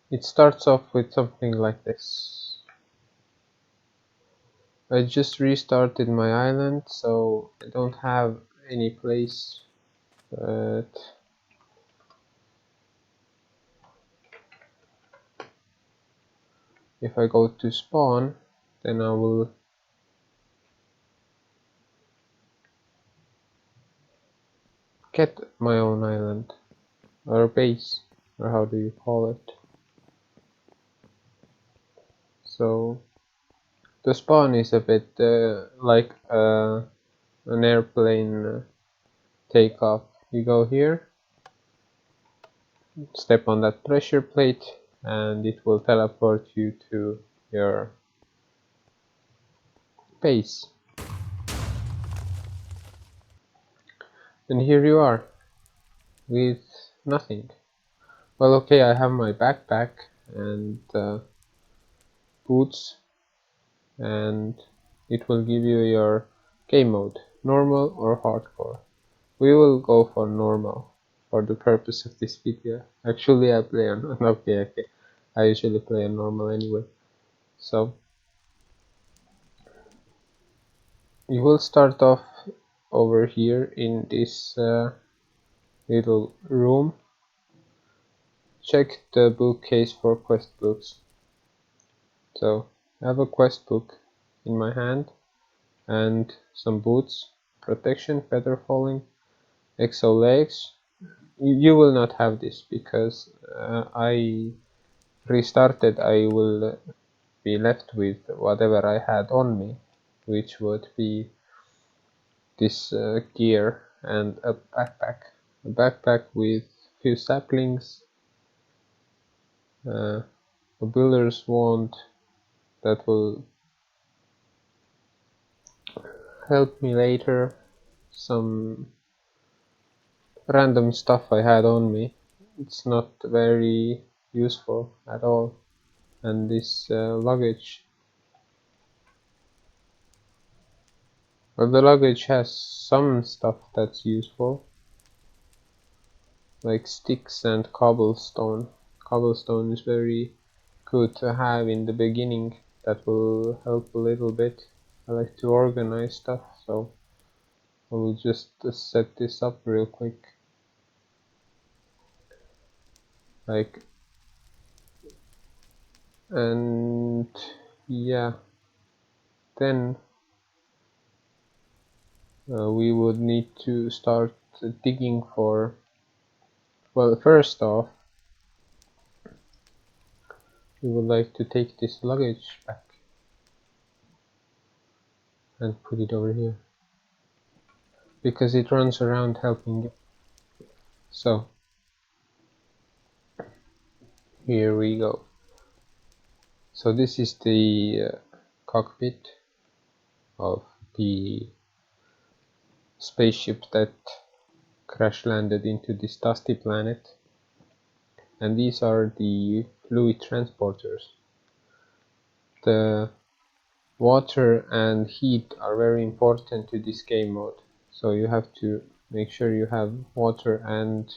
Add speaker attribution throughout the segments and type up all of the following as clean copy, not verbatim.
Speaker 1: It starts off with something like this. I just restarted my island, so I don't have any place, but if I go to spawn, then I will get my own island, or base, or how do you call it. So the spawn is a bit like an airplane takeoff. You go here, step on that pressure plate, and it will teleport you to your base. And here you are, with nothing. Well, okay, I have my backpack and boots, and it will give you your game mode, normal or hardcore. We will go for normal for the purpose of this video. Actually, I play on okay. I usually play on normal anyway. So you will start off over here in this little room. Check the bookcase for quest books. So I have a quest book in my hand and some boots, protection, feather falling, exo legs. You will not have this because I restarted. I will be left with whatever I had on me, which would be this gear and a backpack with few saplings, a builder's wand that will help me later, some random stuff I had on me. It's not very useful at all, and this luggage. Well, the luggage has some stuff that's useful, like sticks and cobblestone. Cobblestone is very good to have in the beginning. That will help a little bit. I like to organize stuff, so I will just set this up real quick. Like, and yeah, then we would need to start digging for, well, first off, we would like to take this luggage back and put it over here, because it runs around helping you. So here we go. So this is the cockpit of the spaceship that crash landed into this dusty planet, and these are the fluid transporters. The water and heat are very important to this game mode, so you have to make sure you have water and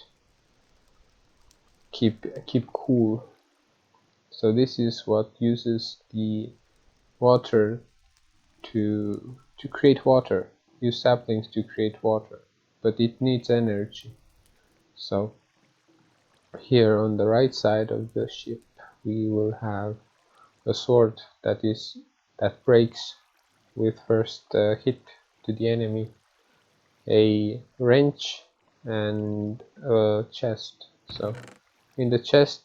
Speaker 1: keep cool. So this is what uses the water to create water. Use saplings to create water, but it needs energy. So here on the right side of the ship we will have a sword that breaks with first hit to the enemy, a wrench, and a chest. So in the chest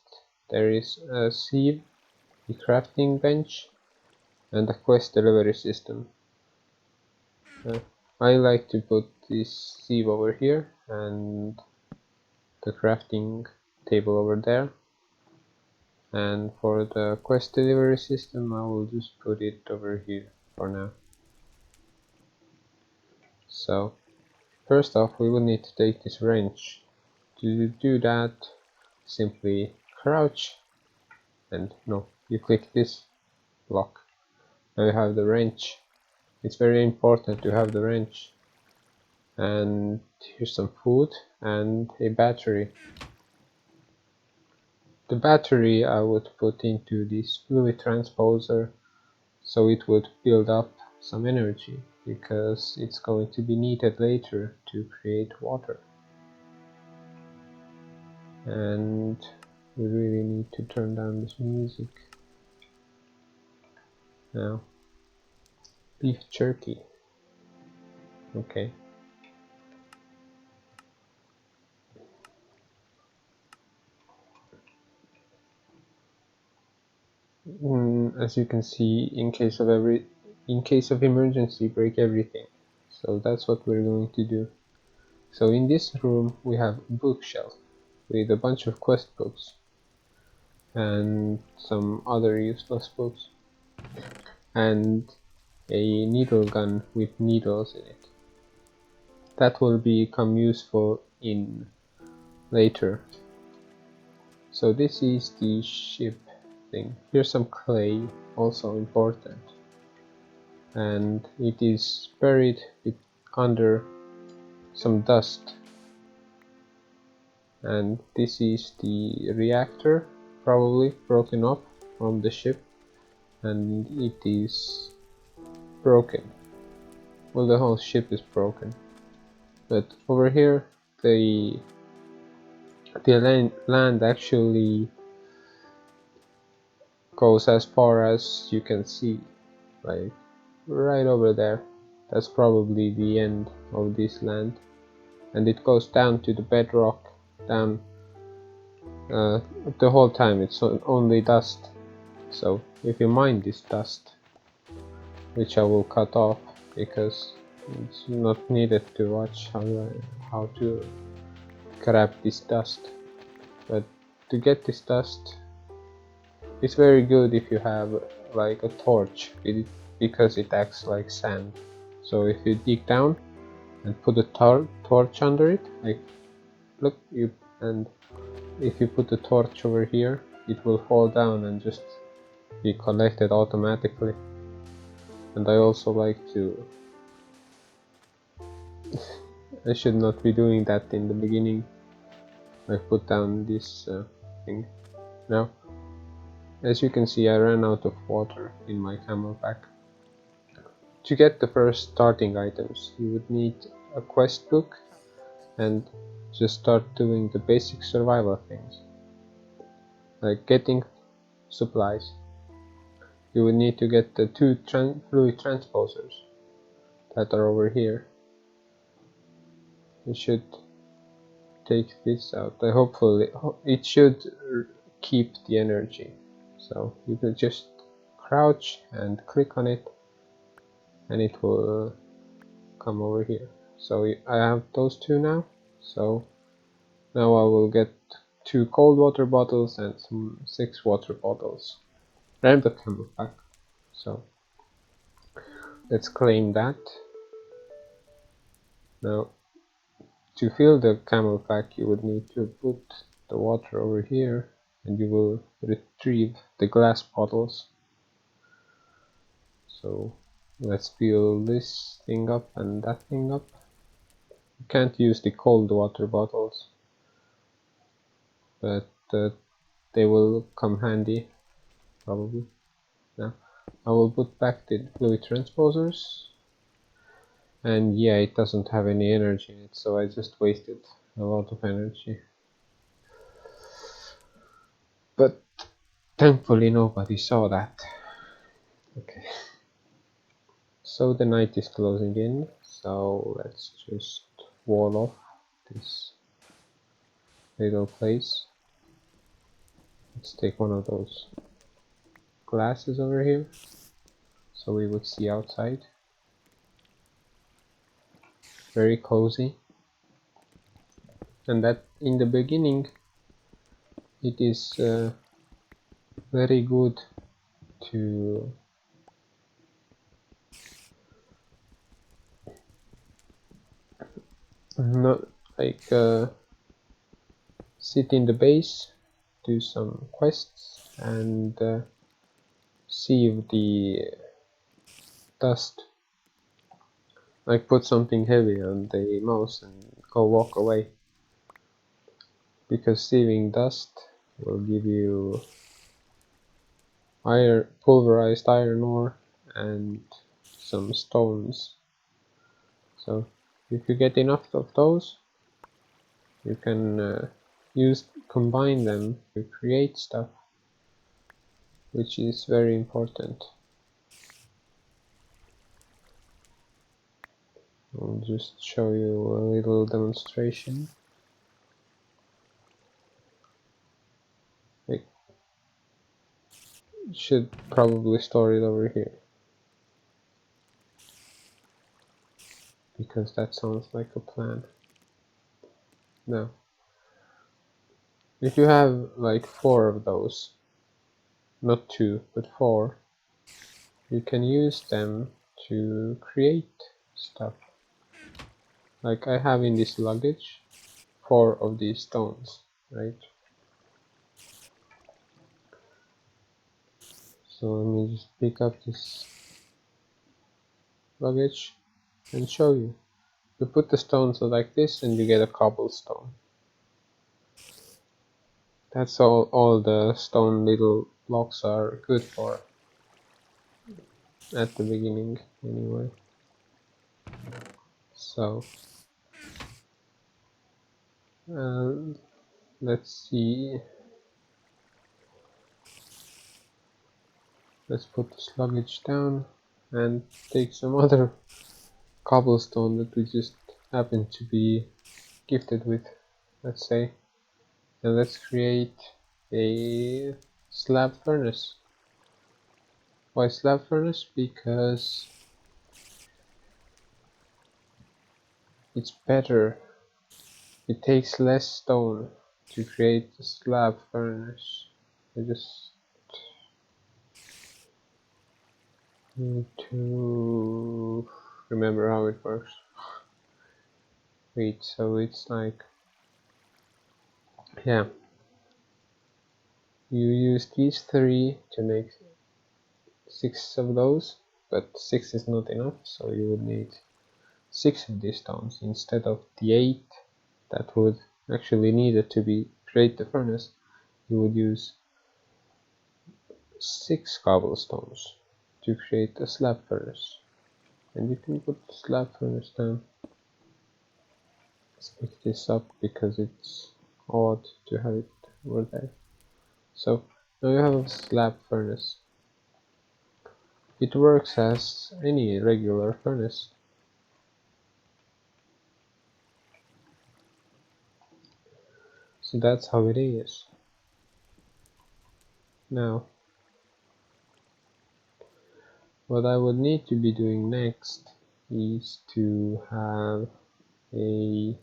Speaker 1: there is a sieve, a crafting bench, and a quest delivery system. I like to put this sieve over here and the crafting table over there, and for the quest delivery system I will just put it over here for now. So first off we will need to take this wrench. To do that, simply crouch and no, you click this block. Now you have the wrench. It's very important to have the wrench. And here's some food and a battery. the battery I would put into this fluid transposer, so it would build up some energy, because it's going to be needed later to create water. And we really need to turn down this music. Now, beef jerky. Okay. As you can see, in case of emergency, break everything. So that's what we're going to do. So in this room we have a bookshelf with a bunch of quest books and some other useless books, and a needle gun with needles in it. That will become useful in later. So this is the ship thing. Here's some clay, also important, and it is buried under some dust. And this is the reactor, probably broken up from the ship, and it is broken. Well, the whole ship is broken. But over here, the land actually goes as far as you can see, like right over there. That's probably the end of this land, and it goes down to the bedrock, down the whole time. It's only dust. So if you mine this dust, which I will cut off because it's not needed to watch how to grab this dust, but to get this dust, it's very good if you have like a torch, because it acts like sand. So if you dig down and put a torch under it, like look, and if you put the torch over here, it will fall down and just be collected automatically. And I also like to I should not be doing that in the beginning. I put down this thing. Now, as you can see, I ran out of water in my camel pack. To get the first starting items, you would need a quest book and just start doing the basic survival things, like getting supplies. You would need to get the two fluid transposers that are over here. You should take this out. Hopefully it should keep the energy. So you will just crouch and click on it, and it will come over here. So I have those two now. So now I will get 2 cold water bottles and some 6 water bottles and the camel pack. So let's claim that. Now, to fill the camel pack, you would need to put the water over here, and you will retrieve the glass bottles. So let's fill this thing up and that thing up. You can't use the cold water bottles, but they will come handy probably. Now I will put back the fluid transposers, and yeah, it doesn't have any energy in it, so I just wasted a lot of energy. But thankfully nobody saw that. Okay. So the night is closing in, so let's just wall off this little place. Let's take one of those glasses over here, so we would see outside. Very cozy. And that in the beginning it is very good to not like sit in the base, do some quests, and see if the dust, like put something heavy on the mouse and go walk away, because sieving dust will give you pulverized iron ore and some stones. So if you get enough of those, you can combine them to create stuff, which is very important. I'll just show you a little demonstration. I should probably store it over here, because that sounds like a plan. Now, if you have like 4 of those, not 2, but 4, you can use them to create stuff. Like I have in this luggage 4 of these stones, right? So let me just pick up this luggage and show you. You put the stones like this and you get a cobblestone. That's all the stone little blocks are good for, at the beginning anyway. So let's see, let's put this luggage down and take some other cobblestone that we just happen to be gifted with, let's say, and let's create a slab furnace. Why slab furnace? Because it's better. It takes less stone to create a slab furnace. I just need to remember how it works. Wait, so it's like, yeah, you use these 3 to make 6 of those, but 6 is not enough, so you would need 6 of these stones instead of the 8 that would actually needed to be create the furnace. You would use 6 cobblestones to create a slab furnace, and you can put the slab furnace down. Let's pick this up because it's odd to have it over there. So now you have a slab furnace. It works as any regular furnace. So that's how it is. Now, what I would need to be doing next is to have a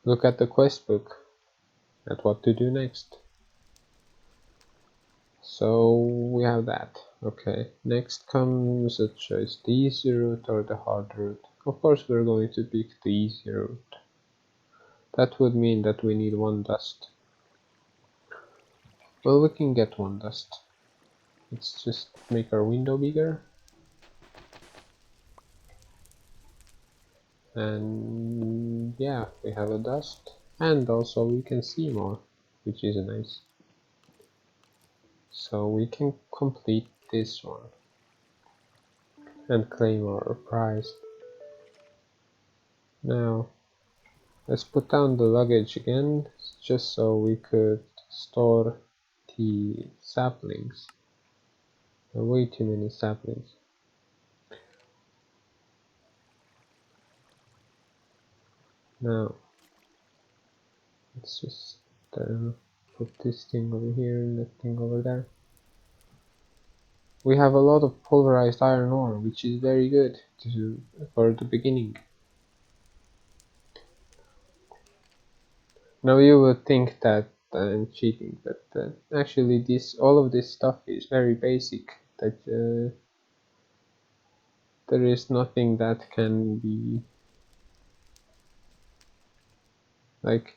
Speaker 1: look at the quest book at what to do next. So we have that. Okay, next comes a choice, the easy route or the hard route. Of course we're going to pick the easy route. That would mean that we need 1 dust. Well, we can get 1 dust. Let's just make our window bigger. And yeah, we have a dust. And also we can see more, which is nice. So we can complete this one and claim our prize. Now, let's put down the luggage again, just so we could store the saplings. There are way too many saplings. Now, let's just put this thing over here and that thing over there. We have a lot of pulverized iron ore, which is very good for the beginning. Now you would think that I'm cheating, but actually all of this stuff is very basic. That there is nothing that can be like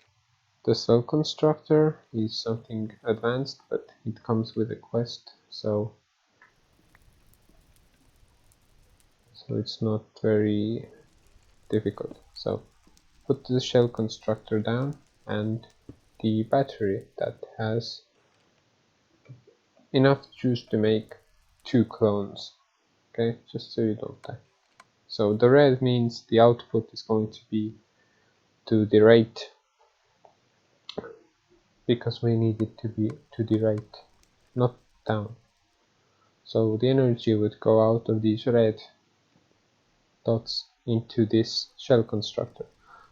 Speaker 1: the cell constructor is something advanced, but it comes with a quest, so it's not very difficult. So put the shell constructor down and the battery that has enough juice to make 2 clones. Okay, just so you don't die. So the red means the output is going to be to the right, because we need it to be to the right, not down. So the energy would go out of these red dots into this shell constructor.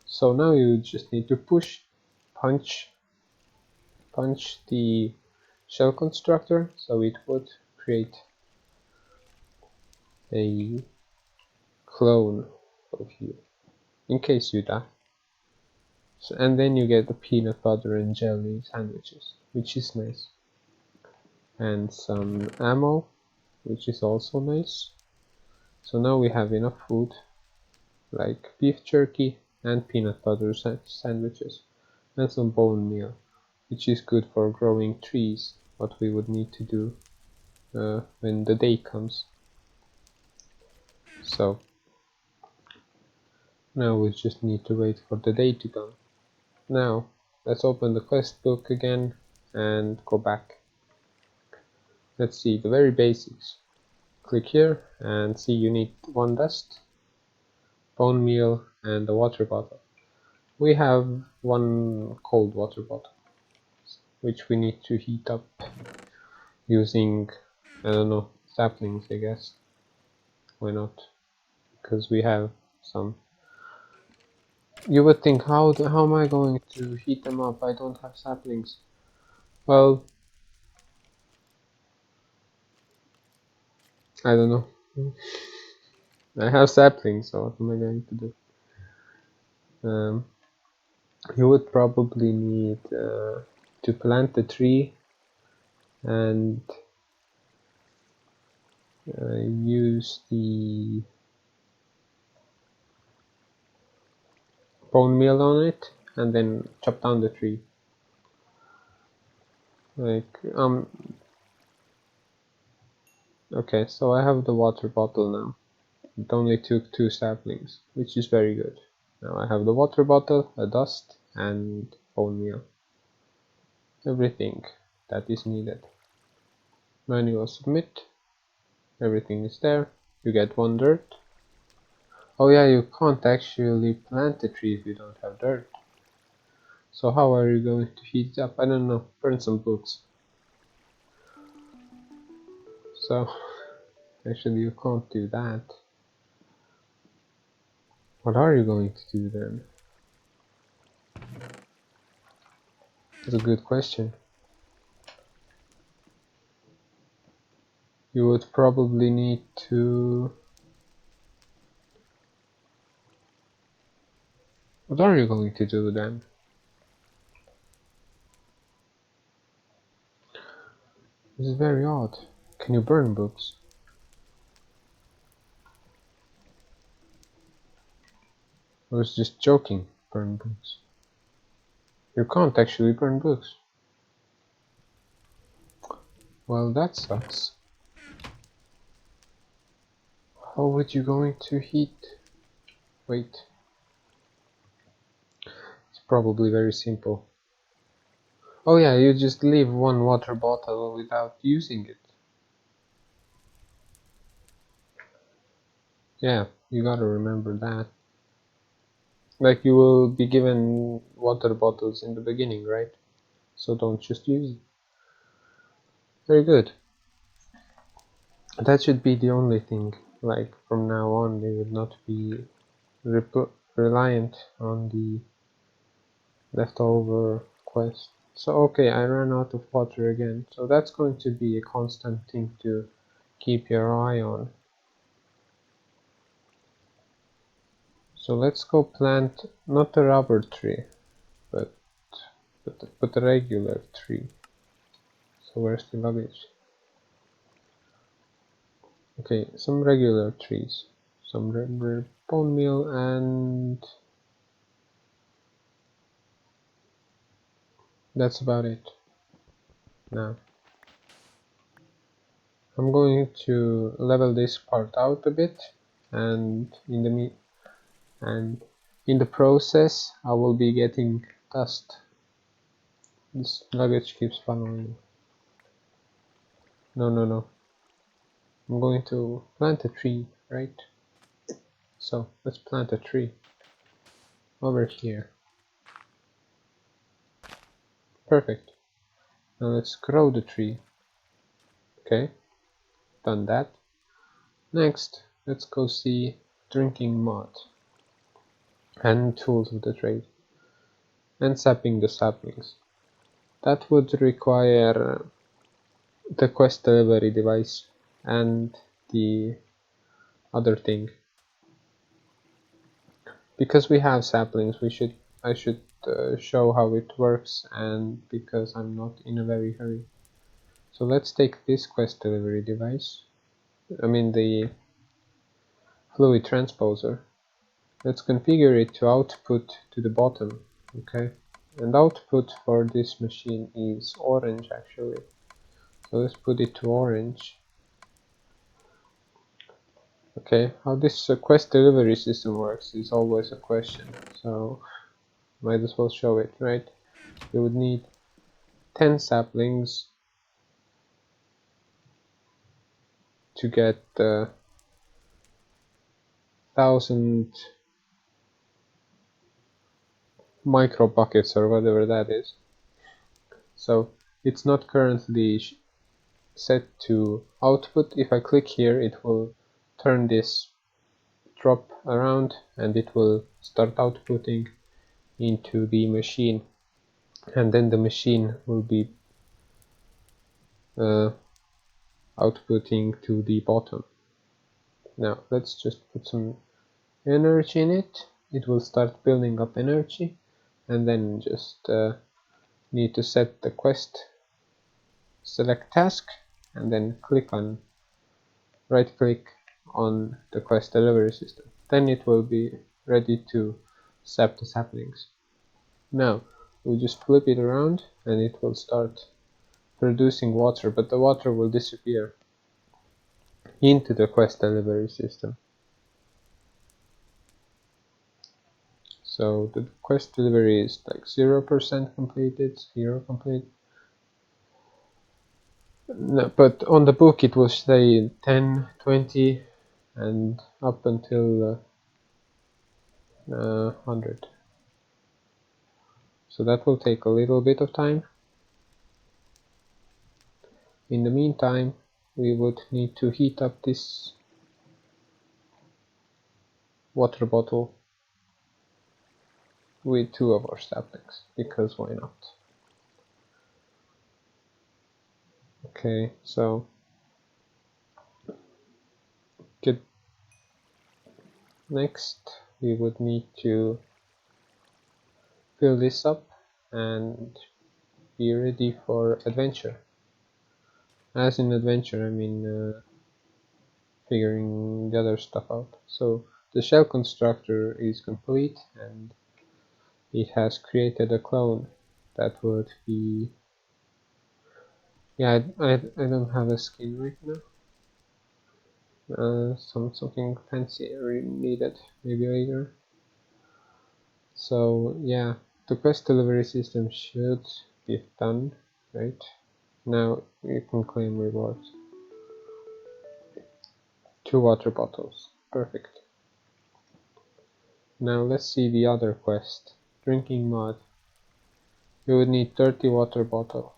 Speaker 1: So now you just need to punch the shell constructor, so it would create a clone of you in case you die. So, and then you get the peanut butter and jelly sandwiches, which is nice, and some ammo, which is also nice. So now we have enough food, like beef jerky and peanut butter sandwiches, and some bone meal, which is good for growing trees, what we would need to do when the day comes. So now we just need to wait for the day to come. Now let's open the quest book again and go back. Let's see the very basics. Click here and see you need 1 dust, bone meal, and a water bottle. We have 1 cold water bottle, which we need to heat up using, I don't know, saplings, I guess. Why not? Because we have some. You would think, how am I going to heat them up? I don't have saplings. Well, I don't know. I have saplings, so what am I going to do? You would probably need to plant the tree and use the bone meal on it and then chop down the tree. Like, okay, so I have the water bottle now. It only took 2 saplings, which is very good. Now I have the water bottle, a dust, and bone meal. Everything that is needed. Manual submit. Everything is there. You get 1 dirt. Oh yeah, you can't actually plant a tree if you don't have dirt. So how are you going to heat it up? I don't know. Burn some books. So actually you can't do that. What are you going to do then? That's a good question. You would probably need to... What are you going to do then? This is very odd. Can you burn books? I was just joking. Burn books. You can't actually burn books. Well, that sucks. How would you going to heat? Wait. It's probably very simple. Oh yeah, you just leave 1 water bottle without using it. Yeah, you gotta remember that. Like, you will be given water bottles in the beginning, right? So don't just use it. Very good. That should be the only thing. Like, from now on, they would not be reliant on the leftover quest. So okay, I ran out of water again. So that's going to be a constant thing to keep your eye on. So let's go plant not a rubber tree, but a regular tree. So where's the luggage? Okay, some regular trees, some rubber bone meal, and that's about it. Now I'm going to level this part out a bit, and in the process I will be getting dust This luggage keeps following me. No, no, no. I'm going to plant a tree, right? So let's plant a tree over here. Perfect. Now let's grow the tree. Okay, done that. Next, let's go see drinking mud and tools of the trade and sapping the saplings. That would require the quest delivery device and the other thing. Because we have saplings, I should show how it works, and because I'm not in a very hurry. So let's take this quest delivery device, I mean the fluid transposer. Let's configure it to output to the bottom, okay? And output for this machine is orange actually. So let's put it to orange. Okay, how this quest delivery system works is always a question, so might as well show it, right? You would need 10 saplings to get 1000 micro buckets or whatever that is. So it's not currently set to output. If I click here, it will turn this drop around and it will start outputting into the machine, and then the machine will be outputting to the bottom. Now let's just put some energy in it. It will start building up energy, and then just need to set the quest, select task, and then right click on the quest delivery system. Then it will be ready to sap the saplings. Now we'll just flip it around and it will start producing water, but the water will disappear into the quest delivery system. So the quest delivery is like 0% completed, 0 complete. No, but on the book it will say 10, 20 and up until 100. So that will take a little bit of time. In the meantime, we would need to heat up this water bottle with 2 of our saplings, because why not? Okay, so get next we would need to fill this up and be ready for adventure. As in adventure, I mean figuring the other stuff out. So the shell constructor is complete and it has created a clone that would be, yeah, I don't have a skin right now. Something fancy needed maybe later. So yeah, the quest delivery system should be done, right? Now you can claim rewards. 2 water bottles, perfect. Now let's see the other quest, drinking mud. You would need 30 water bottle.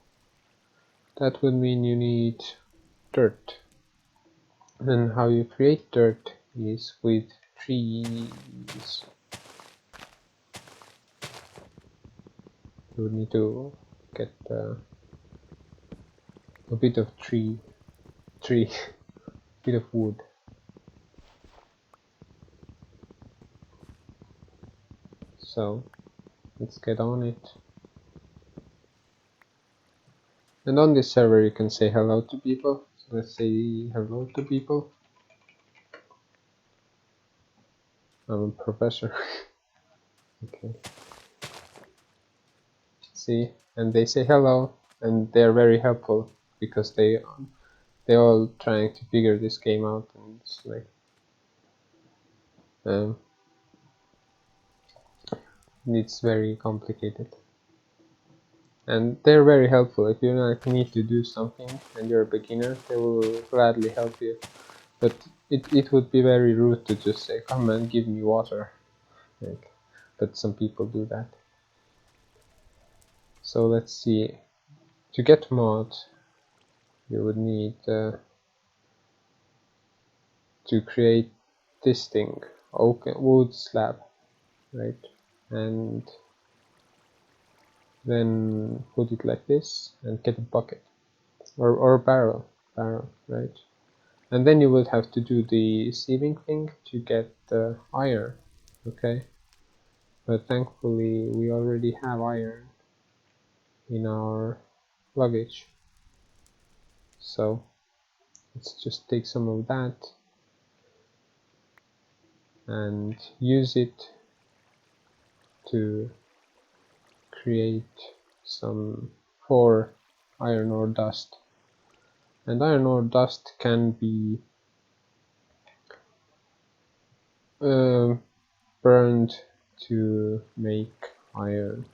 Speaker 1: That would mean you need dirt. And how you create dirt is with trees. You would need to get a bit of bit of wood. So let's get on it. And on this server you can say hello to people. So let's say hello to people. I'm a professor. Okay. See, and they say hello, and they're very helpful because they're all trying to figure this game out, and it's like it's very complicated. and they're very helpful. If you like need to do something and you're a beginner, they will gladly help you. But it would be very rude to just say, come and give me water. Like, but some people do that. So let's see. To get mod, you would need to create this thing, oak wood slab, right? And then put it like this and get a bucket or a barrel, right? And then you would have to do the sieving thing to get the iron, okay? But thankfully we already have iron in our luggage, so let's just take some of that and use it to create some 4 iron ore dust. And iron ore dust can be burned to make iron.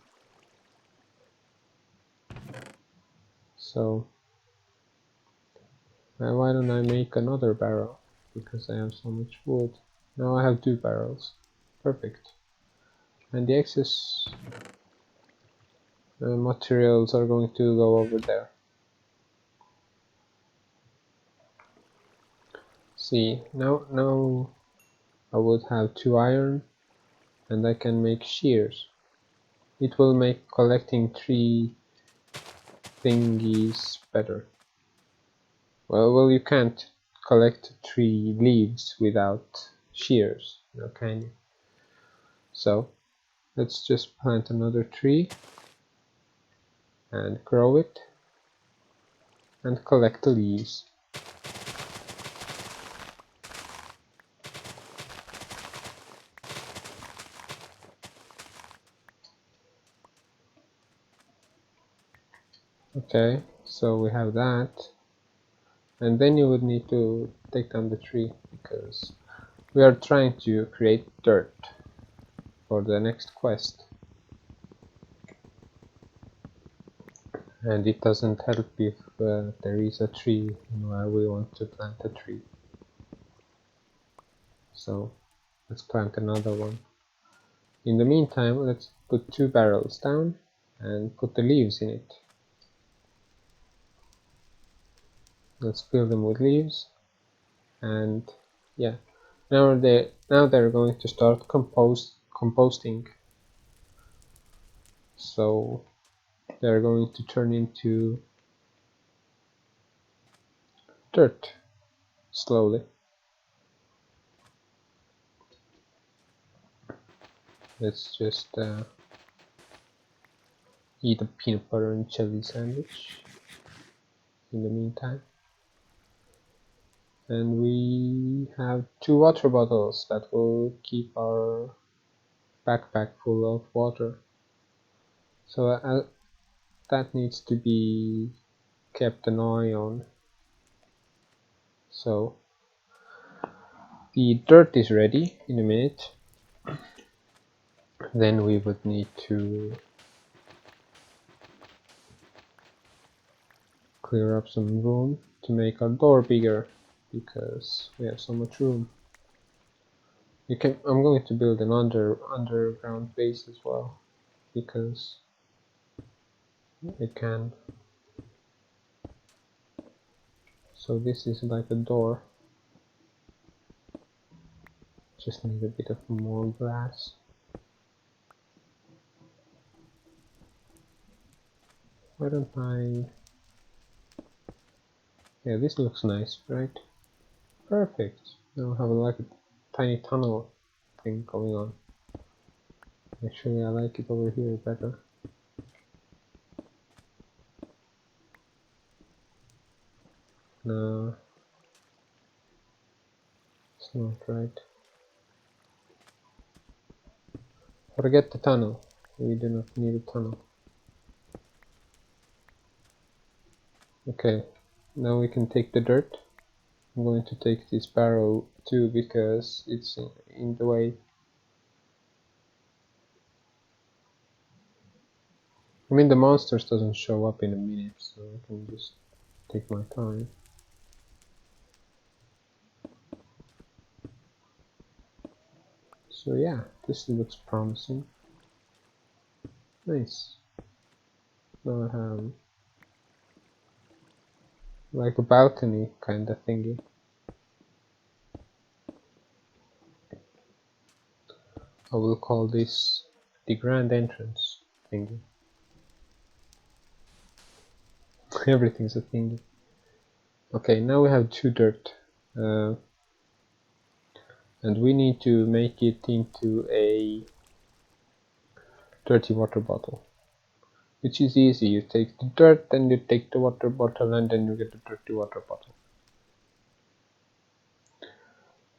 Speaker 1: So why don't I make another barrel, because I have so much wood. Now I have 2 barrels. Perfect. And the excess materials are going to go over there. See, now I would have 2 iron and I can make shears. It will make collecting 3 thingies better. Well, you can't collect 3 leaves without shears, can you? So let's just plant another tree and grow it and collect the leaves. Okay, so we have that, and then you would need to take down the tree because we are trying to create dirt for the next quest, and it doesn't help if there is a tree where we want to plant a tree. So let's plant another one. In the meantime, let's put 2 barrels down and put the leaves in it. Let's fill them with leaves, and yeah, now they're going to start composting. So they're going to turn into dirt slowly. Let's just eat a peanut butter and jelly sandwich in the meantime. And we have 2 water bottles that will keep our backpack full of water. So that needs to be kept an eye on. So the dirt is ready in a minute. Then we would need to clear up some room to make our door bigger because we have so much room. I'm going to build an underground base as well because I can. So this is like a door. Just need a bit of more glass. Why don't I? Yeah, this looks nice, right? Perfect. Now I have like a tiny tunnel thing going on. Actually, I like it over here better. No, it's not right. Forget the tunnel. We do not need a tunnel. Okay, now we can take the dirt. I'm going to take this barrel too because it's in the way. I mean, the monsters doesn't show up in a minute, so I can just take my time. So yeah, this looks promising. Nice. Now I have like a balcony kind of thingy. I will call this the grand entrance thingy. Everything's a thingy. Okay, now we have 2 dirt. And we need to make it into a dirty water bottle. Which is easy, you take the dirt, then you take the water bottle, and then you get a dirty water bottle.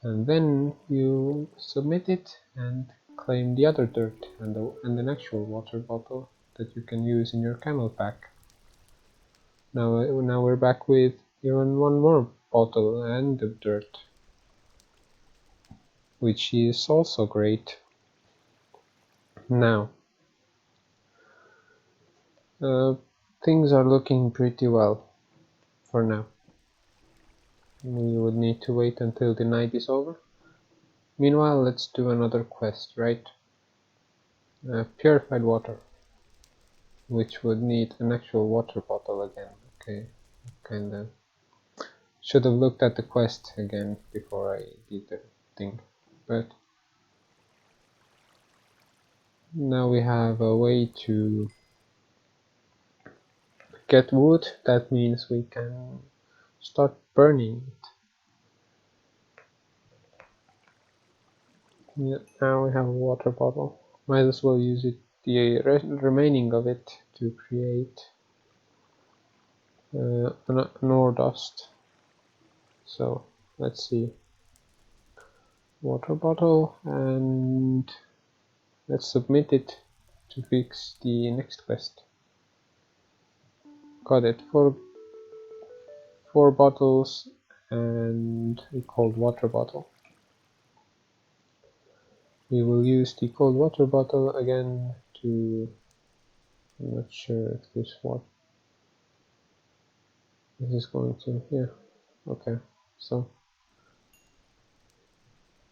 Speaker 1: And then you submit it and claim the other dirt and an actual water bottle that you can use in your camel pack. Now we're back with even one more bottle and the dirt, which is also great. Now, things are looking pretty well for now. We would need to wait until the night is over. Meanwhile, let's do another quest, right? Purified water, which would need an actual water bottle again. Okay, kinda should have looked at the quest again before I did the thing, but now we have a way to get wood. That means we can start burning it. Yeah, now we have a water bottle. Might as well use it, the remaining of it, to create an ore dust. So let's see, water bottle, and let's submit it to fix the next quest. Got it. Four bottles and a cold water bottle. We will use the cold water bottle again to, I'm not sure if this is going to, yeah, okay. So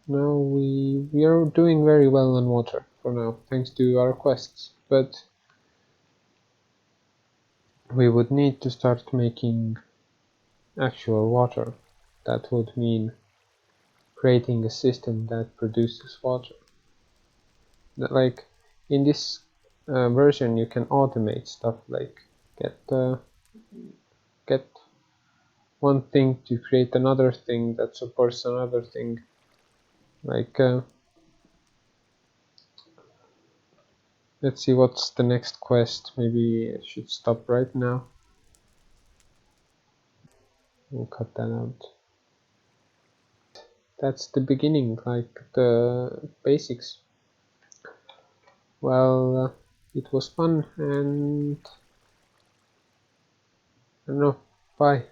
Speaker 1: now we are doing very well on water for now, thanks to our quests, but we would need to start making actual water. That would mean creating a system that produces water. Like in this version, you can automate stuff like get one thing to create another thing that supports another thing. Like let's see what's the next quest. Maybe I should stop right now. We'll cut that out. That's the beginning, like the basics. Well, it was fun, and I don't know, bye.